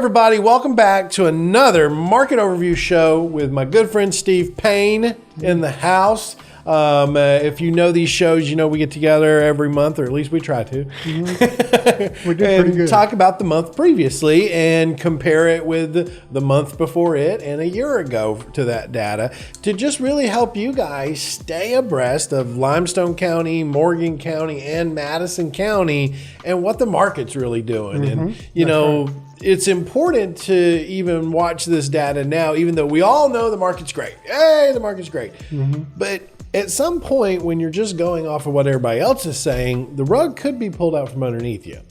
everybody. Welcome back to another market overview show with my good friend Steve Payne in the house. If you know these shows, you know we get together every month, or at least we try to. Mm-hmm. We do pretty good. Talk about the month previously and compare it with the month before it and a year ago to that data to just really help you guys stay abreast of Limestone County, Morgan County, and Madison County and what the market's really doing. Mm-hmm. And, you know, it's important to even watch this data now, even though we all know the market's great. Hey, the market's great. Mm-hmm. But at some point, when you're just going off of what everybody else is saying, the rug could be pulled out from underneath you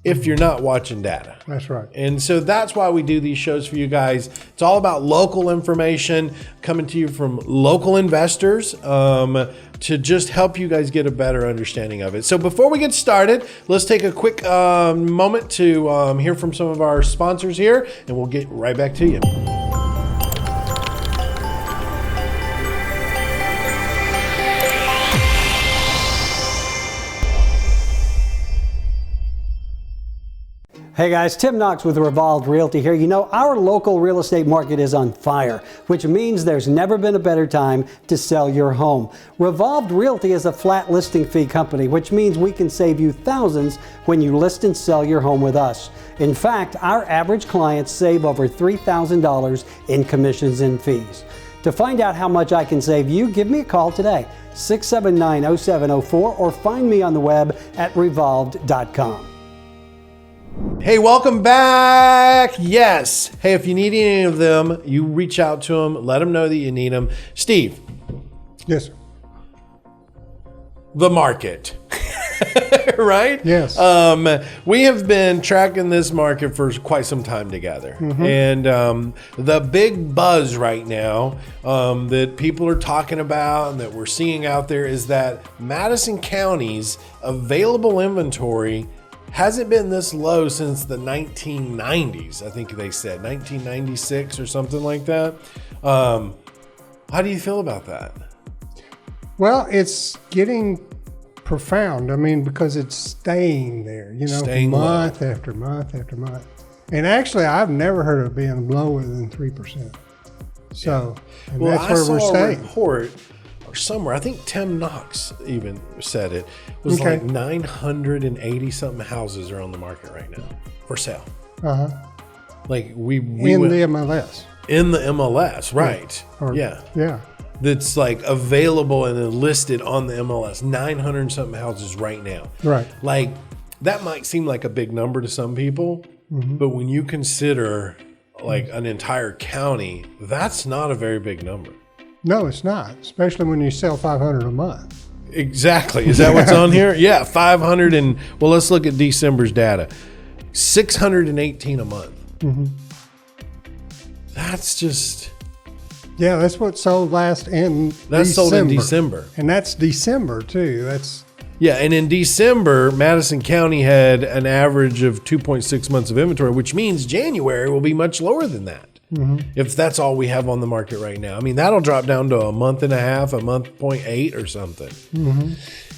if you're not watching data. That's right. And so that's why we do these shows for you guys. It's all about local information coming to you from local investors to just help you guys get a better understanding of it. So before we get started, let's take a quick moment to hear from some of our sponsors here, and we'll get right back to you. Hey guys, Tim Knox with Revolved Realty here. You know, our local real estate market is on fire, which means there's never been a better time to sell your home. Revolved Realty is a flat listing fee company, which means we can save you thousands when you list and sell your home with us. In fact, our average clients save over $3,000 in commissions and fees. To find out how much I can save you, give me a call today, 679-0704, or find me on the web at revolved.com. Hey, welcome back. Yes. Hey, if you need any of them, you reach out to them, let them know that you need them. Steve. Yes, sir. The market. Right? Yes. We have been tracking this market for quite some time together. Mm-hmm. And the big buzz right now that people are talking about and that we're seeing out there is that Madison County's available inventory hasn't been this low since the 1990s, I think they said, 1996 or something like that. How do you feel about that? Well, it's getting profound. I mean, because it's staying there, you know, staying month low. after month after month. And actually, I've never heard of it being lower than 3%. So, and well, that's where we're staying. A report or somewhere, I think Tim Knox even said it, was like 980 something houses are on the market right now for sale. Uh-huh. Like we in the MLS. In the MLS, right. Yeah. That's like available and listed on the MLS, 900 something houses right now. Right. Like that might seem like a big number to some people, but when you consider like an entire county, that's not a very big number. No, it's not, especially when you sell 500 a month. Exactly. Is that what's on here? Yeah, 500 and, well, let's look at December's data. 618 a month. Mm-hmm. That's just... Yeah, that's what sold last in That's sold in December. And that's December, too. That's... Yeah, and in December, Madison County had an average of 2.6 months of inventory, which means January will be much lower than that. Mm-hmm. If that's all we have on the market right now. I mean, that'll drop down to a month and a half, a month 0.8 or something. Mm-hmm.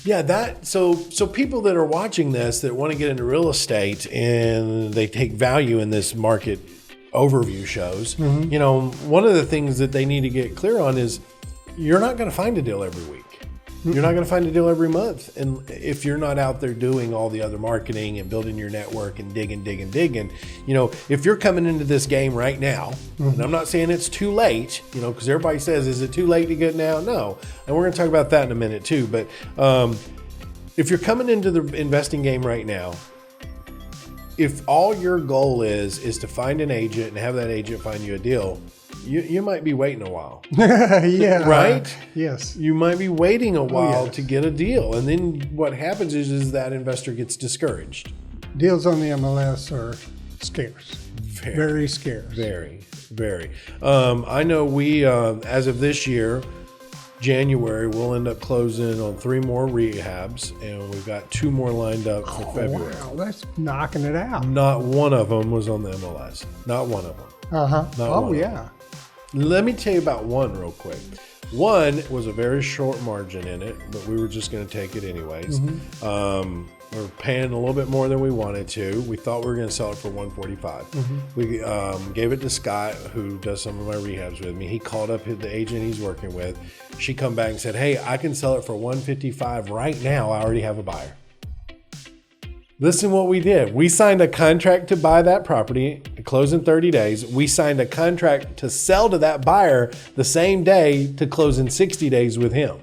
Yeah, so people that are watching this that want to get into real estate and they take value in this market overview shows, you know, one of the things that they need to get clear on is you're not going to find a deal every week. You're not going to find a deal every month. And if you're not out there doing all the other marketing and building your network and digging, you know, if you're coming into this game right now, and I'm not saying it's too late, you know, because everybody says, is it too late to get now? No. And we're going to talk about that in a minute too. But if you're coming into the investing game right now, if all your goal is to find an agent and have that agent find you a deal, you might be waiting a while. Yeah. Right? Yes. You might be waiting a while to get a deal. And then what happens is that investor gets discouraged. Deals on the MLS are scarce. Very scarce. Very. I know we, as of this year, January, we'll end up closing on 3 more rehabs, and we've got 2 more lined up for February. Wow, that's knocking it out. Not one of them was on the MLS. Not one of them. Uh-huh. Not one of them. Let me tell you about one real quick. One was a very short margin in it, but we were just going to take it anyways. We're paying a little bit more than we wanted to. We thought we were going to sell it for $145. We gave it to Scott, who does some of my rehabs with me. He called up the agent he's working with. She come back and said, hey, I can sell it for $155 right now. I already have a buyer. Listen what we did. We signed a contract to buy that property, close in 30 days. We signed a contract to sell to that buyer the same day to close in 60 days with him.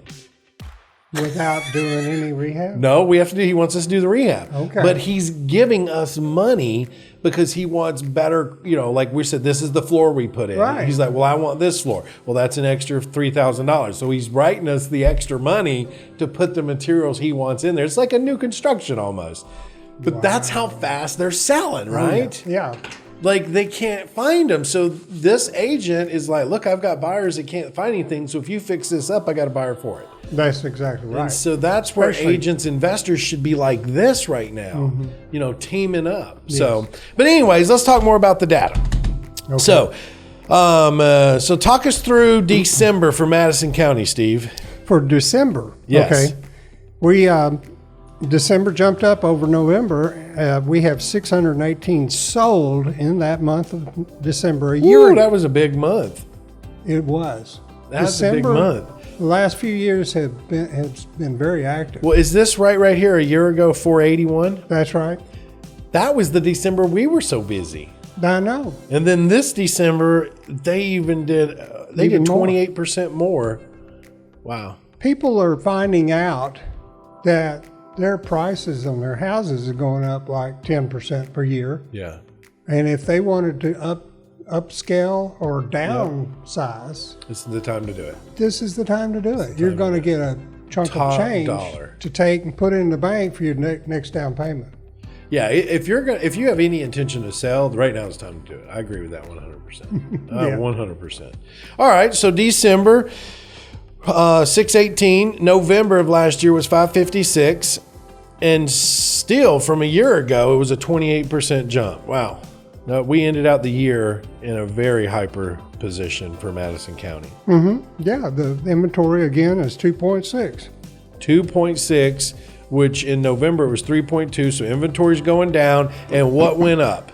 Without doing any rehab? No, we have to do, he wants us to do the rehab. Okay. But he's giving us money because he wants better, like we said, this is the floor we put in. Right. He's like, well, I want this floor. Well, that's an extra $3,000. So he's writing us the extra money to put the materials he wants in there. It's like a new construction almost. But that's how fast they're selling, right? Yeah. Like they can't find them. So this agent is like, look, I've got buyers that can't find anything. So if you fix this up, I got a buyer for it. That's exactly right. And so that's where agents, investors should be like this right now, teaming up. Yes. So, but anyways, let's talk more about the data. Okay. So talk us through December for Madison County, Steve. For December. Yes. Okay. We, December jumped up over November. We have 618 sold in that month of December. A year ago. That was a big month. It was. That's December, a big month. The last few years have been very active. Well, is this right here? A year ago, 481? That's right. That was the December we were so busy. I know. And then this December, they even did, they did 28% more. Wow. People are finding out that their prices on their houses are going up like 10% per year. Yeah. And if they wanted to upscale or downsize, this is the time to do it. This is the time to do it. You're going to get a chunk of change to take and put in the bank for your next down payment. Yeah, if you have any intention to sell, right now is the time to do it. I agree with that 100%. 100%. All right, so December 618, November of last year was 556, and still from a year ago it was a 28% jump. Wow. Now, we ended out the year in a very hyper position for Madison County. Yeah, the inventory again is 2.6. 2.6, which in November it was 3.2, so inventory's going down. And what went up?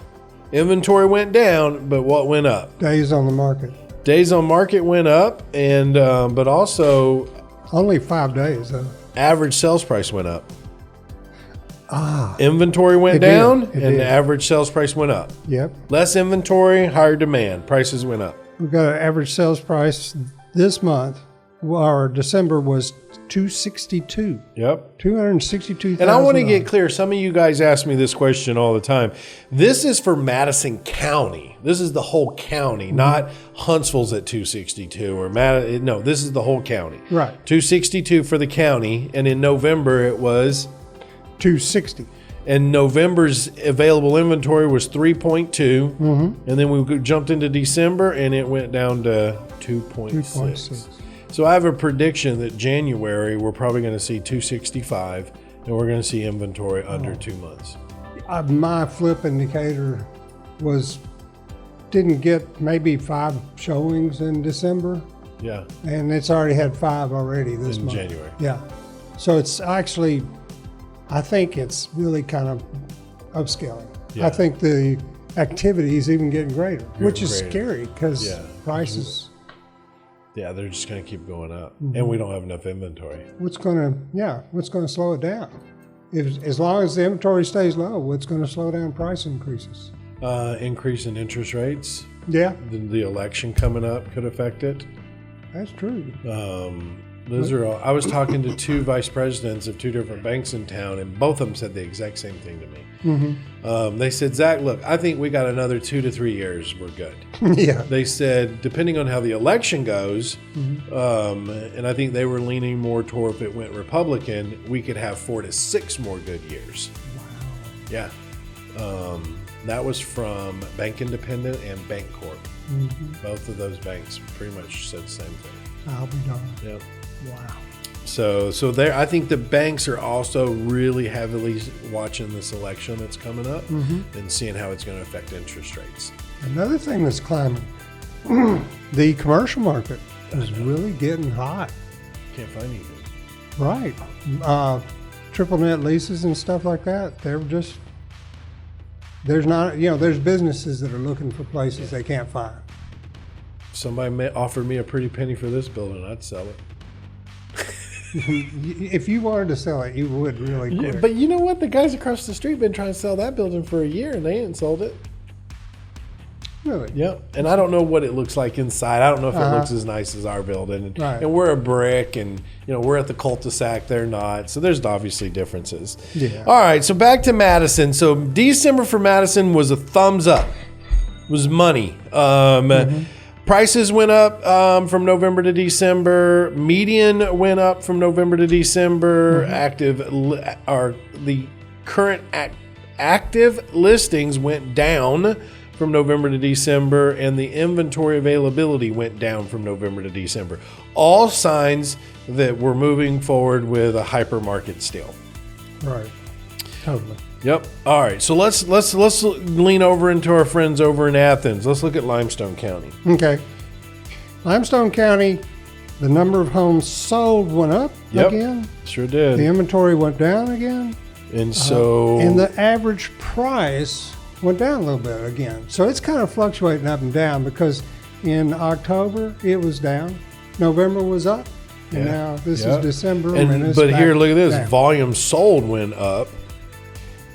Inventory went down, but what went up? Days on the market. Days on market went up, and but also only 5 days though. Average sales price went up. Inventory went down, and the average sales price went up. Yep. Less inventory, higher demand. Prices went up. We've got an average sales price this month. Our December was $262. Yep. $262,000. And I want to get clear. Some of you guys ask me this question all the time. This is for Madison County. This is the whole county, not Huntsville's at 262 or no. This is the whole county. Right. 262 for the county, and in November it was 260. And November's available inventory was 3.2, and then we jumped into December and it went down to 2.6. So I have a prediction that January we're probably going to see 265, and we're going to see inventory under 2 months. My flip indicator didn't get maybe 5 showings in December. Yeah. And it's already had 5 already this month. In January. Yeah. So it's actually, I think it's really kind of upscaling. Yeah. I think the activity is even getting greater, which is scary because prices. Yeah, they're just going to keep going up, and we don't have enough inventory. What's going to slow it down? As long as the inventory stays low, what's going to slow down price increases? Increase in interest rates. Yeah. The election coming up could affect it. That's true. Those are all. I was talking to 2 vice presidents of 2 different banks in town, and both of them said the exact same thing to me. They said, Zach, look, I think we got another 2 to 3 years. We're good. Yeah. They said, depending on how the election goes, and I think they were leaning more toward if it went Republican, we could have 4 to 6 more good years. Wow. Yeah. That was from Bank Independent and Bank Corp. Both of those banks pretty much said the same thing. I'll be darned. Yep. Wow. So there, I think the banks are also really heavily watching this election that's coming up and seeing how it's going to affect interest rates. Another thing that's climbing, the commercial market. It was really getting hot. Can't find anything. Right. Triple net leases and stuff like that, there's not, there's businesses that are looking for places they can't find. If somebody offered me a pretty penny for this building, I'd sell it. If you wanted to sell it, you would really quick. Yeah, but you know what? The guys across the street been trying to sell that building for a year, and they ain't sold it. Really? Yep. And I don't know what it looks like inside. I don't know if it looks as nice as our building. And, right. and we're a brick, and we're at the cul-de-sac. They're not. So there's obviously differences. Yeah. All right. So back to Madison. So December for Madison was a thumbs up. It was money. Prices went up from November to December. Median went up from November to December. The current active listings went down from November to December, and the inventory availability went down from November to December. All signs that we're moving forward with a hypermarket still. Right. Totally. Yep. All right. So let's lean over into our friends over in Athens. Let's look at Limestone County. Okay. Limestone County, the number of homes sold went up again. Sure did. The inventory went down again. And so and the average price went down a little bit again. So it's kind of fluctuating up and down because in October it was down, November was up, and now this is December. But here, look at this. Down. Volume sold went up.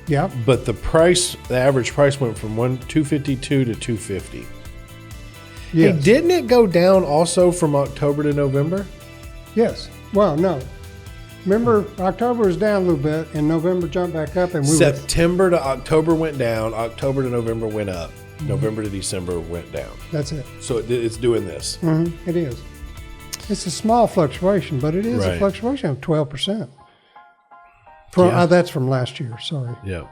Yep. But the average price went from $252 to $250. Yes. Hey, didn't it go down also from October to November? Yes. Well, no. Remember, October was down a little bit, and November jumped back up, and September to October went down. October to November went up. November to December went down. That's it. So it's doing this. Mm-hmm. It is. It's a small fluctuation, but it is a fluctuation of 12%. That's from last year. Sorry. Yeah.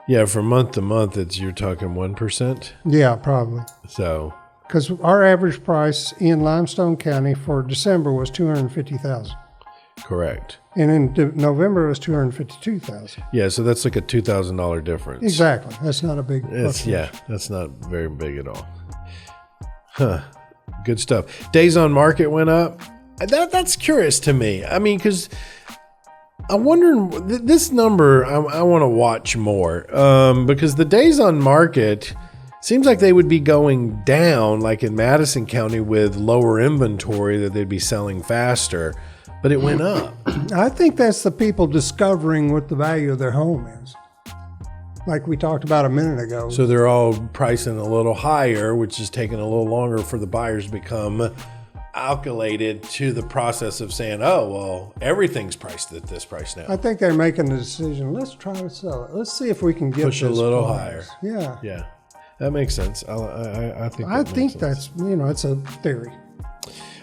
Yeah, from month to month, you're talking 1%. Yeah, probably. So. Because our average price in Limestone County for December was $250,000. Correct. And in November it was $252,000. Yeah, so that's like a $2,000 difference. Exactly. That's not a big. That's not very big at all. Huh. Good stuff. Days on market went up. That's curious to me. I mean, because I'm wondering this number. I want to watch more because the days on market seems like they would be going down, like in Madison County with lower inventory that they'd be selling faster. But it went up. I think that's the people discovering what the value of their home is. Like we talked about a minute ago. So they're all pricing a little higher, which is taking a little longer for the buyers to become allocated to the process of saying, oh, well, everything's priced at this price now. I think they're making the decision, let's try to sell it. Let's see if we can get push a little higher. Yeah. Yeah. That makes sense. I think that's, it's a theory.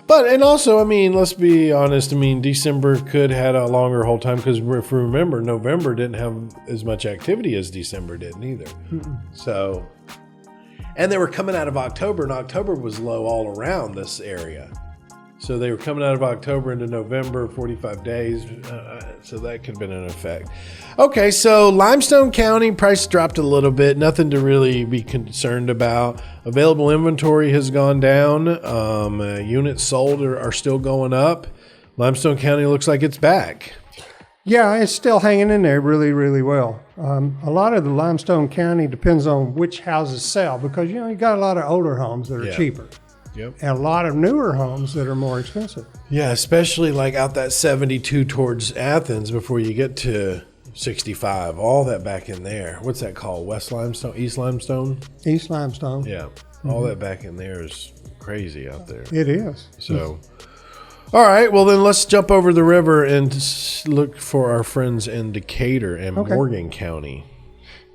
But, and also, I mean, let's be honest. I mean, December could had a longer hold time because if we remember, November didn't have as much activity as December did neither. So, and they were coming out of October, and October was low all around this area. So they were coming out of October into November, 45 days. So that could have been an effect. Okay, so Limestone County price dropped a little bit. Nothing to really be concerned about. Available inventory has gone down. Units sold are still going up. Limestone County looks like it's back. Yeah, it's still hanging in there really, really well. A lot of the Limestone County depends on which houses sell because, you got a lot of older homes that are cheaper. Yep. And a lot of newer homes that are more expensive. Yeah, especially like out that 72 towards Athens before you get to 65. All that back in there. What's that called? West Limestone? East Limestone? East Limestone. Yeah. All that back in there is crazy out there. It is. So, all right. Well, then let's jump over the river and look for our friends in Decatur and Morgan County.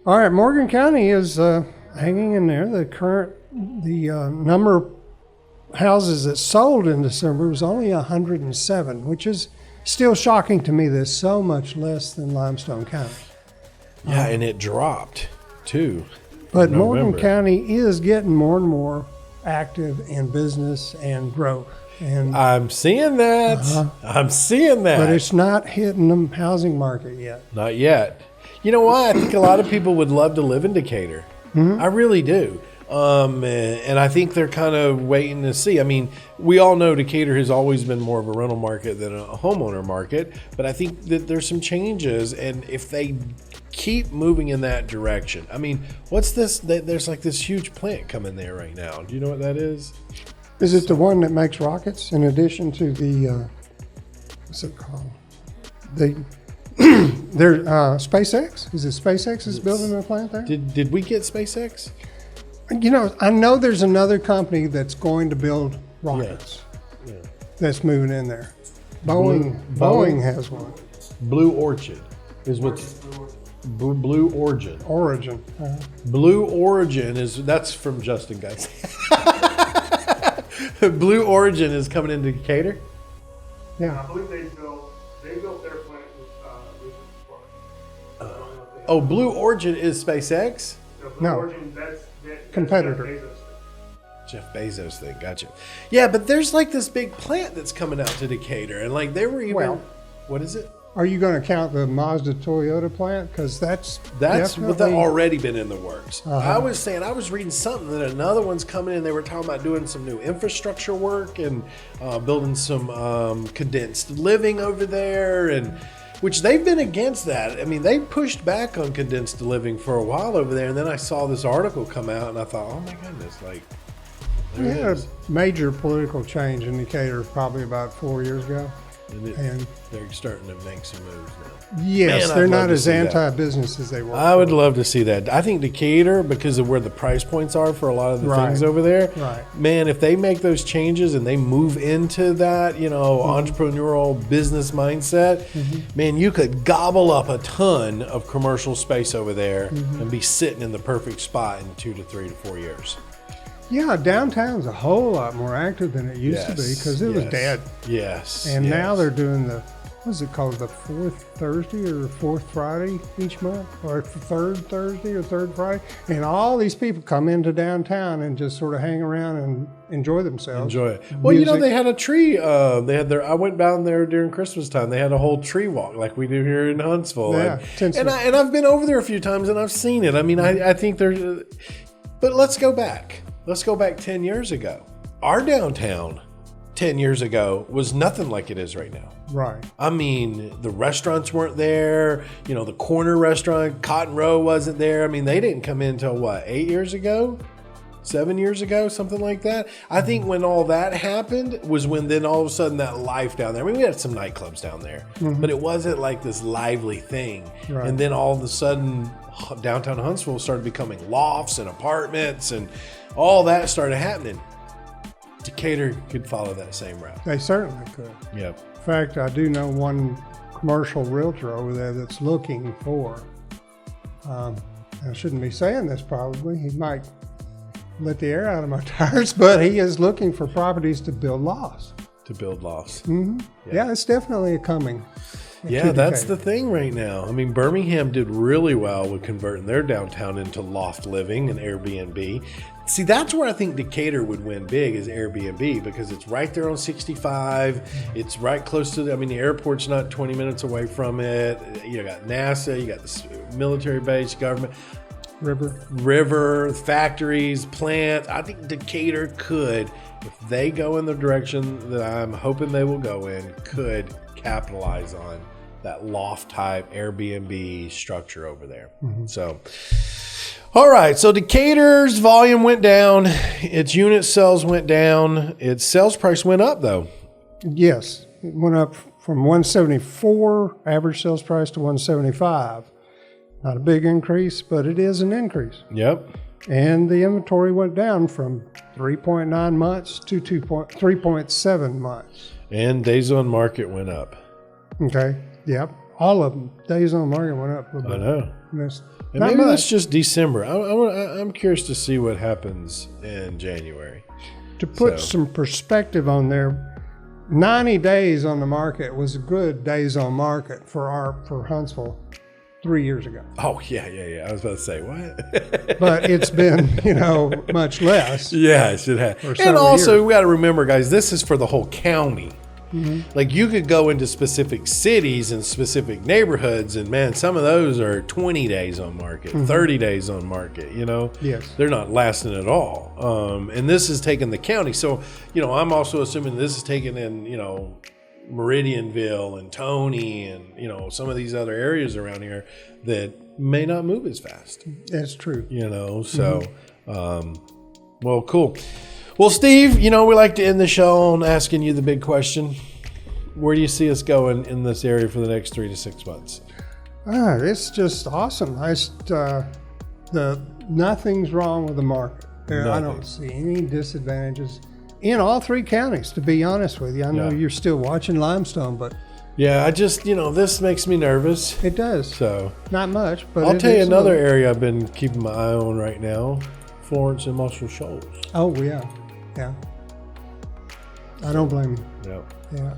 All right. Morgan County is hanging in there. The number of houses that sold in December was only 107, which is still shocking to me. That's so much less than Limestone County. Yeah, and it dropped too. But Morgan County is getting more and more active in business and growth. And I'm seeing that. I'm seeing that. But it's not hitting the housing market yet. Not yet. You know what? I think a lot of people would love to live in Decatur. I really do. And I think they're kind of waiting to see. I mean, we all know Decatur has always been more of a rental market than a homeowner market, but I think that there's some changes, and if they keep moving in that direction. I mean, what's this? There's like this huge plant coming there right now. Do you know what that is? Is it the one that makes rockets in addition to the, what's it called? Their SpaceX? Is it SpaceX is building a plant there? Did we get SpaceX? You know, I know there's another company that's going to build rockets that's moving in there. Boeing has one. Blue Orchid is what's Blue Origin. Blue Origin that's from Justin, guys. Blue Origin is coming into Decatur. Yeah. I believe they built their plant with Blue Origin is SpaceX? No. Origin, that's Competitor. Jeff Bezos thing, gotcha. Yeah, but there's like this big plant that's coming out to Decatur, and like they were even. What is it? Are you going to count the Mazda Toyota plant? Because that's already been in the works. I was reading something that another one's coming in. They were talking about doing some new infrastructure work and building some condensed living over there, and which they've been against that. I mean, they pushed back on condensed living for a while over there, and then I saw this article come out, and I thought, oh my goodness, like we had a major political change in Decatur probably about 4 years ago. And they're starting to make some moves now. Yes, Man, they're not as anti-business as they were. I would love to see that. I think Decatur, because of where the price points are for a lot of the things over there, man, if they make those changes and they move into that, entrepreneurial business mindset, man, you could gobble up a ton of commercial space over there and be sitting in the perfect spot in 2 to 3 to 4 years. Yeah, downtown's a whole lot more active than it used to be because it was dead. Yes. And now they're doing what's it called, the fourth Thursday or fourth Friday each month, or third Thursday or third Friday. And all these people come into downtown and just sort of hang around and enjoy themselves. Enjoy it. Well, they had a tree. I went down there during Christmas time. They had a whole tree walk like we do here in Huntsville. Yeah, and I've been over there a few times and I've seen it. I mean, I think there's, but let's go back. Let's go back 10 years ago. Our downtown 10 years ago was nothing like it is right now. Right. I mean, the restaurants weren't there. The corner restaurant, Cotton Row wasn't there. I mean, they didn't come in until 8 years ago? 7 years ago, something like that. I think when all that happened was when then all of a sudden that life down there. I mean, we had some nightclubs down there, but it wasn't like this lively thing. Right. And then all of a sudden, downtown Huntsville started becoming lofts and apartments, and all that started happening. Decatur could follow that same route. They certainly could. Yep. In fact, I do know one commercial realtor over there that's looking for, I shouldn't be saying this probably, he might let the air out of my tires, but he is looking for properties to build lofts. Yeah, it's definitely coming. Yeah, that's the thing right now. I mean, Birmingham did really well with converting their downtown into loft living and Airbnb. See, that's where I think Decatur would win big is Airbnb because it's right there on 65. It's right close to the airport's not 20 minutes away from it. You got NASA, you got the military base, government. River, factories, plants. I think Decatur could, if they go in the direction that I'm hoping they will go in, could capitalize on that loft type Airbnb structure over there. So, all right. So Decatur's volume went down. Its unit sales went down. Its sales price went up though. Yes. It went up from 174 average sales price to 175. Not a big increase, but it is an increase. Yep. And the inventory went down from 3.9 months to 3.7 months. And days on market went up. Okay. Yep. All of them. Days on market went up. I know. And maybe that's just December. I'm curious to see what happens in January. To put some perspective on there, 90 days on the market was a good days on market for Huntsville 3 years ago. Oh, yeah. I was about to say, what? But it's been, much less. Yeah, it should have. And also, we got to remember, guys, this is for the whole county. Like you could go into specific cities and specific neighborhoods, and man, some of those are 20 days on market, 30 days on market, you know? Yes. They're not lasting at all. And this is taking the county. So, you know, I'm also assuming this is taken in, you know, Meridianville and Tony and, you know, some of these other areas around here that may not move as fast. That's true. You know, so, well, cool. Well, Steve, you know, we like to end the show on asking you the big question. Where do you see us going in this area for the next 3 to 6 months? It's just awesome. Nothing's wrong with the market. I don't see any disadvantages in all 3 counties, to be honest with you. I know you're still watching Limestone, but yeah, I just, you know, this makes me nervous. it does. So Not much, but I'll tell you another area I've been keeping my eye on right now, Florence and Muscle Shoals. Oh, yeah. Yeah. I don't blame you. Yep. Yeah.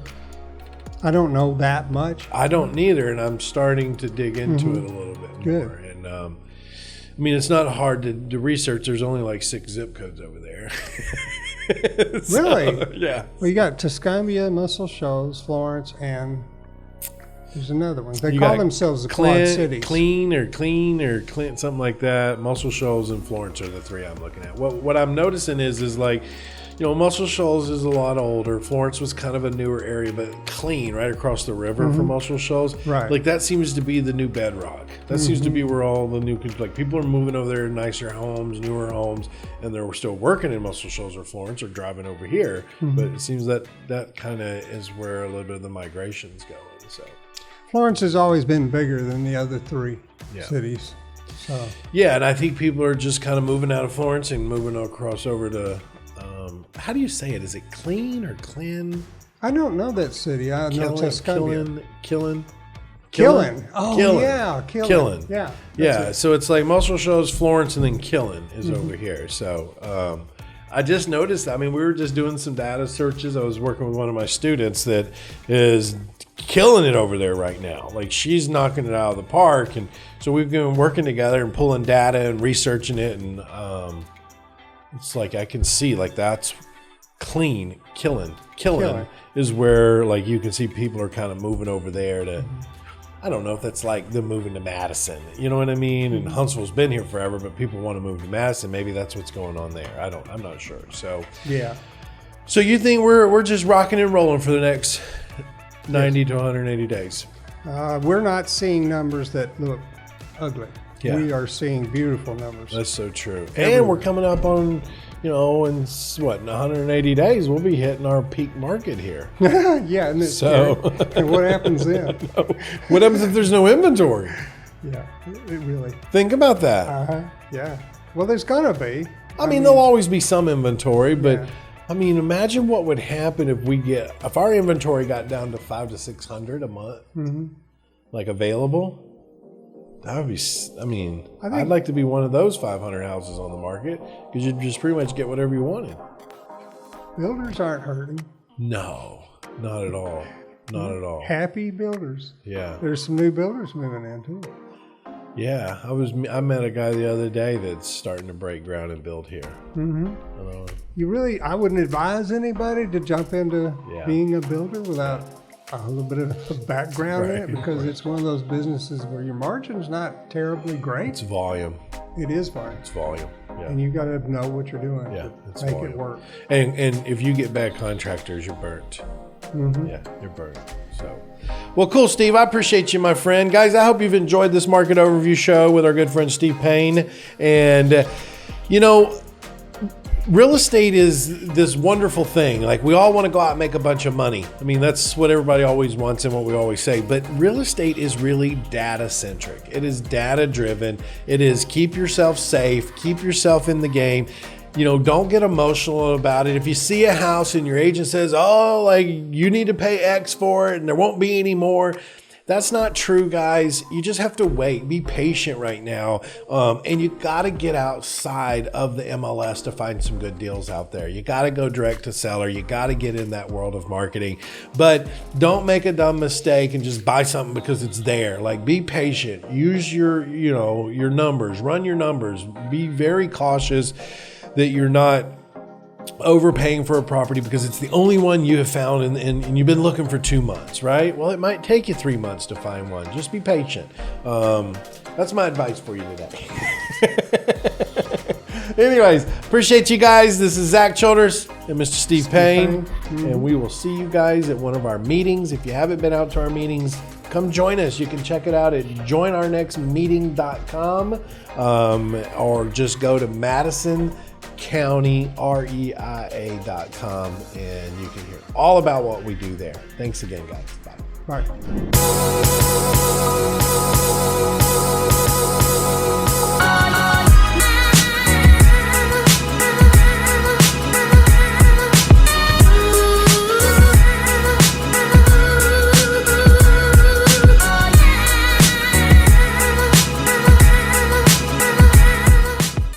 I don't know that much. I don't neither, and I'm starting to dig into it a little bit Good. more. And I mean, it's not hard to research. There's only like 6 zip codes over there. So, Really? yeah. Well, you got Tuscumbia, Muscle Shoals, Florence, and there's another one. They You call got themselves the Quad Cities. Clean or Clint, something like that. Muscle Shoals and Florence are the 3 I'm looking at. What I'm noticing is like, you know, Muscle Shoals is a lot older. Florence was kind of a newer area, but clean right across the river from Muscle Shoals. Right. Like that seems to be the new bedrock. That seems to be where all the new, like people are moving over there in nicer homes, newer homes, and they're still working in Muscle Shoals or Florence or driving over here. But it seems that kind of is where a little bit of the migration's going. So. Florence has always been bigger than the other 3 Yeah. cities. So Yeah, and I think people are just kind of moving out of Florence and moving across over to, how do you say it? Is it Clean or Clin? I don't know that city. I know Tuscumbia. Killin. Oh, Killin. yeah. Killin. Yeah. Yeah, so it's like Muscle Shoals, Florence, and then Killin is over here. So I just noticed, I mean, we were just doing some data searches. I was working with one of my students that is killing it over there right now. Like she's knocking it out of the park. And so we've been working together and pulling data and researching it. And it's like I can see like that's Clean, Killin is where like you can see people are kind of moving over there to, I don't know if that's like them moving to Madison, you know what I mean? And Huntsville's been here forever, but people want to move to Madison. Maybe that's what's going on there. I'm not sure. So Yeah. so you think we're just rocking and rolling for the next 90 to 180 days? We're not seeing numbers that look ugly. Yeah. We are seeing beautiful numbers. That's so true. And we're coming up on, you know, in 180 days, we'll be hitting our peak market here. Yeah, and it's So- scary. And what happens then? What happens if there's no inventory? Yeah, it really. Think about that. Yeah. Well, there's gonna be. I mean, there'll always be some inventory, but Yeah. I mean, imagine what would happen if our inventory got down to 500 to 600 a month, like available. That would be, I mean, I'd like to be one of those 500 houses on the market because you'd just pretty much get whatever you wanted. Builders aren't hurting. No, not at all. Not at all. Happy builders. Yeah. There's some new builders moving in too. Yeah. I met a guy the other day that's starting to break ground and build here. I wouldn't advise anybody to jump into Yeah. being a builder without a little bit of a background in it, because it's one of those businesses where your margin's not terribly great. It's volume. It is fine. It's volume. Yeah. And you got to know what you're doing Yeah, to it's make volume. it work. And if you get bad contractors, you're burnt. Yeah, you're burnt. So, well, cool, Steve. I appreciate you, my friend. Guys, I hope you've enjoyed this market overview show with our good friend Steve Payne. And, you know, real estate is this wonderful thing. Like we all want to go out and make a bunch of money. I mean, that's what everybody always wants and what we always say. But real estate is really data centric. It is data driven. It is keep yourself safe, keep yourself in the game. You know, don't get emotional about it. If you see a house and your agent says, oh, like you need to pay X for it and there won't be any more. That's not true, guys. You just have to wait. Be patient right now. And you got to get outside of the MLS to find some good deals out there. You got to go direct to seller. You got to get in that world of marketing. But don't make a dumb mistake and just buy something because it's there. Like, be patient. Use your numbers. Run your numbers. Be very cautious that you're not overpaying for a property because it's the only one you have found and you've been looking for 2 months, right? Well, it might take you 3 months to find one. Just be patient. That's my advice for you today. Anyways, appreciate you guys. This is Zach Childers and Mr. Steve Payne. And we will see you guys at one of our meetings. If you haven't been out to our meetings, come join us. You can check it out at joinournextmeeting.com or just go to MadisonCountyREIA.com and you can hear all about what we do there. Thanks again, guys. Bye. Bye.